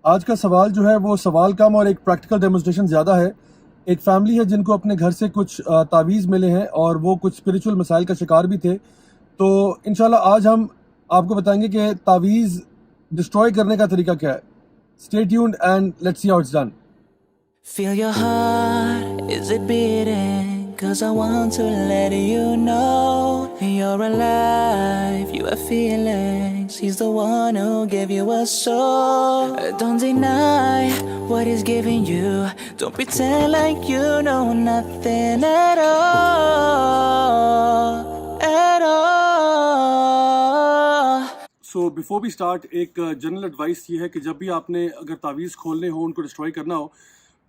آج کا سوال جو ہے وہ سوال کم اور ایک پریکٹیکل ڈیمونسٹریشن زیادہ ہے. ایک فیملی ہے جن کو اپنے گھر سے کچھ تعویذ ملے ہیں اور وہ کچھ اسپریچول مسائل کا شکار بھی تھے. تو انشاءاللہ آج ہم آپ کو بتائیں گے کہ تعویذ ڈسٹروائے کرنے کا طریقہ کیا ہے. Stay tuned and let's see how it's done. Feel your heart, is it beating? 'Cause I want to let you know you're alive, you have feelings. He's the one who gave you a soul. Don't deny what he's giving you. Don't pretend like you know nothing at all, at all. So before we start ایک general advice یہ ہے کہ جب بھی آپ نے اگر تعویذ کھولنے ہو، ان کو ڈسٹروائے کرنا ہو،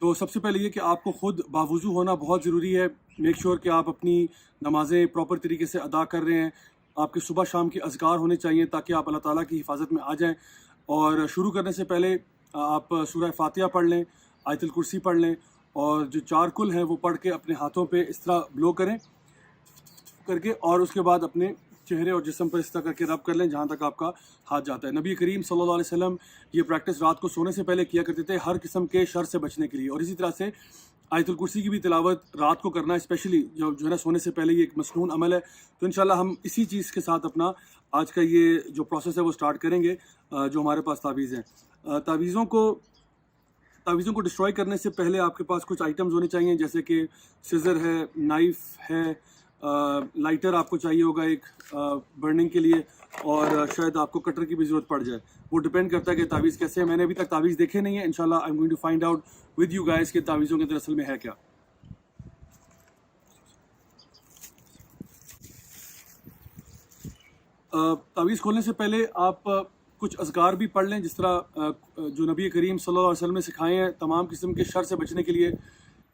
تو سب سے پہلے یہ کہ آپ کو خود باوضو ہونا بہت ضروری ہے. میک شیور کہ آپ اپنی نمازیں پراپر طریقے سے ادا کر رہے ہیں. آپ کے صبح شام کے اذکار ہونے چاہیے تاکہ آپ اللہ تعالیٰ کی حفاظت میں آ جائیں. اور شروع کرنے سے پہلے آپ سورہ فاتحہ پڑھ لیں، آیت الکرسی پڑھ لیں، اور جو 4 کل ہیں وہ پڑھ کے اپنے ہاتھوں پہ اس طرح بلو کریں کر کے، اور اس کے بعد اپنے چہرے اور جسم پر اس طرح کر کے رب کر لیں جہاں تک آپ کا ہاتھ جاتا ہے. نبی کریم صلی اللہ علیہ وسلم یہ پریکٹس رات کو سونے سے پہلے کیا کرتے تھے ہر قسم کے شر سے بچنے کے لیے. اور اسی طرح سے آیت الکرسی کی بھی تلاوت رات کو کرنا، اسپیشلی جو ہے نا سونے سے پہلے، یہ ایک مسنون عمل ہے. تو انشاءاللہ ہم اسی چیز کے ساتھ اپنا آج کا یہ جو پروسیس ہے وہ سٹارٹ کریں گے. جو ہمارے پاس تعویذ ہیں، تعویذوں کو ڈسٹروائے کرنے سے پہلے آپ کے پاس کچھ آئٹمز ہونے چاہیے، جیسے کہ سیزر ہے، نائف ہے، لائٹر آپ کو چاہیے ہوگا ایک برننگ کے لیے، اور شاید آپ کو کٹر کی بھی ضرورت پڑ جائے. وہ ڈپینڈ کرتا ہے کہ تعویذ کیسے ہے. میں نے ابھی تک تعویذ دیکھے نہیں ہیں. انشاءاللہ I am going to find out with you guys کہ تعویذوں کے اندر اصل میں ہے کیا. تعویذ کھولنے سے پہلے آپ کچھ اذکار بھی پڑھ لیں، جس طرح جو نبی کریم صلی اللہ علیہ وسلم نے سکھائے ہیں تمام قسم کے شر سے بچنے کے لیے.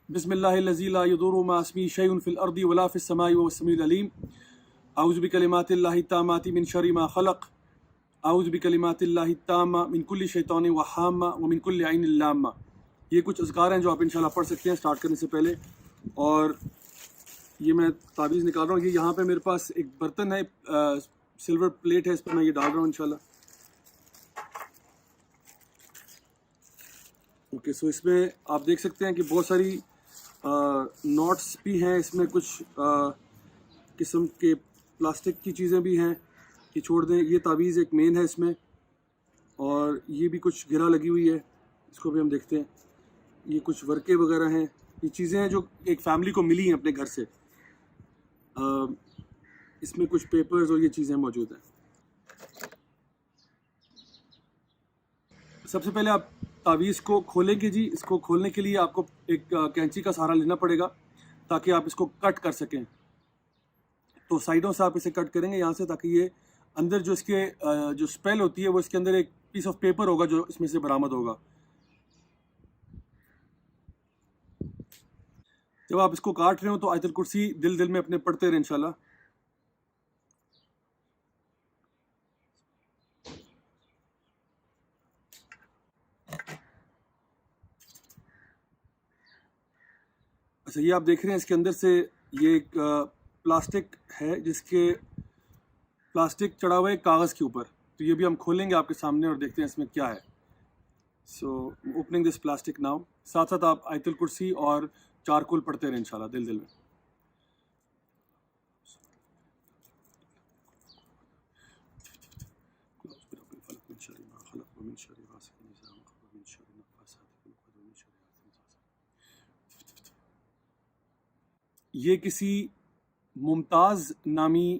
بسم اللہ الذی لا یضر مع اسمہ شیء فی الارض ولا فی السماء وهو السمیع العلیم. اعوذ بکلمات اللہ التامات من شر ما خلق. اعوذ بکلمات اللہ التامہ من کل شیطان وہامہ ومن کل عین لامہ. یہ کچھ اذکار ہیں جو آپ انشاءاللہ پڑھ سکتے ہیں سٹارٹ کرنے سے پہلے. اور یہ میں تعویذ نکال رہا ہوں. یہ یہاں پہ میرے پاس ایک برتن ہے، سلور پلیٹ ہے، اس پہ میں یہ ڈال رہا ہوں انشاءاللہ. اوکے، سو اس میں آپ دیکھ سکتے ہیں کہ بہت ساری نوٹس بھی ہیں، اس میں کچھ قسم کے پلاسٹک کی چیزیں بھی ہیں. یہ چھوڑ دیں. یہ تعویذ ایک مین ہے اس میں، اور یہ بھی کچھ گرہ لگی ہوئی ہے، اس کو بھی ہم دیکھتے ہیں. یہ کچھ ورقے وغیرہ ہیں. یہ چیزیں ہیں جو ایک فیملی کو ملی ہیں اپنے گھر سے. اس میں کچھ پیپرز اور یہ چیزیں موجود ہیں. سب سے پہلے آپ تعویذ کو کھولیں گے. جی، اس کو کھولنے کے لیے آپ کو ایک کینچی کا سہارا لینا پڑے گا تاکہ آپ اس کو کٹ کر سکیں. تو سائڈوں سے آپ اسے کٹ کریں گے یہاں سے، تاکہ یہ اندر جو اس کے جو اسپیل ہوتی ہے وہ اس کے اندر ایک پیس آف پیپر ہوگا جو اس میں سے برآمد ہوگا. جب آپ اس کو کاٹ رہے ہو تو آیت الکرسی دل دل میں اپنے پڑھتے رہیں انشاءاللہ. اچھا، یہ آپ دیکھ رہے ہیں اس کے اندر سے یہ ایک پلاسٹک ہے، جس کے پلاسٹک چڑھا ہوا ہے کاغذ کے اوپر. تو یہ بھی ہم کھولیں گے آپ کے سامنے اور دیکھتے ہیں اس میں کیا ہے. سو اوپننگ دس پلاسٹک ناؤ. ساتھ ساتھ آپ آیت الکرسی اور 4 کل پڑھتے رہیں انشاءاللہ دل دل میں. یہ کسی ممتاز نامی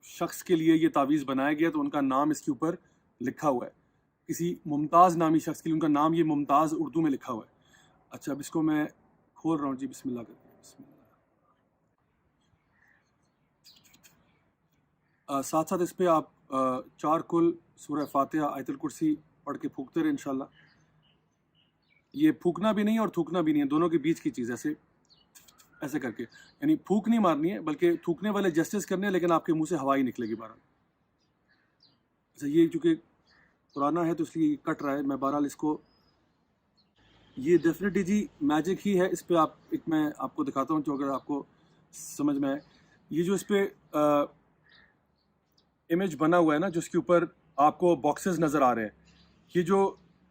شخص کے لیے یہ تعویذ بنایا گیا، تو ان کا نام اس کے اوپر لکھا ہوا ہے. کسی ممتاز نامی شخص کے لیے ان کا نام یہ ممتاز اردو میں لکھا ہوا ہے. اچھا، اب اس کو میں کھول رہا ہوں. جی، بسم اللہ کرتے ہیں. بسم اللہ. ساتھ ساتھ اس پہ آپ 4 کل، سورہ فاتحہ، آیت الکرسی پڑھ کے پھونکتے رہے انشاءاللہ. یہ پھونکنا بھی نہیں اور تھوکنا بھی نہیں ہے، دونوں کے بیچ کی چیز. ایسے کر کے، یعنی پھونک نہیں مارنی ہے، بلکہ تھوکنے والے جسٹس کرنے ہیں، لیکن آپ کے منہ سے ہوا ہی نکلے گی بہرحال. اچھا، یہ چونکہ پرانا ہے تو اس لیے کٹ رہا ہے. میں بہرحال اس کو، یہ ڈیفینیٹلی جی میجک ہی ہے. اس پہ ایک میں آپ کو دکھاتا ہوں جو اگر آپ کو سمجھ میں آئے. یہ جو اس پہ امیج بنا ہوا ہے نا، جو اس کے اوپر آپ کو باکسز نظر آ رہے ہیں، یہ جو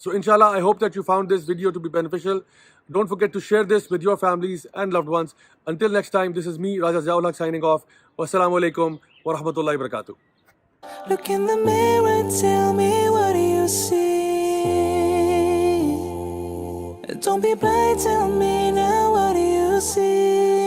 So inshallah, I hope that you found this video to be beneficial. Don't forget to share this with your families and loved ones. Until next time, this is me, Raja Ziaul Haq, signing off. Wassalamu alaikum wa rahmatullahi wa barakatuh. Look in the mirror, tell me what do you see? Don't be blind, tell me now what do you see?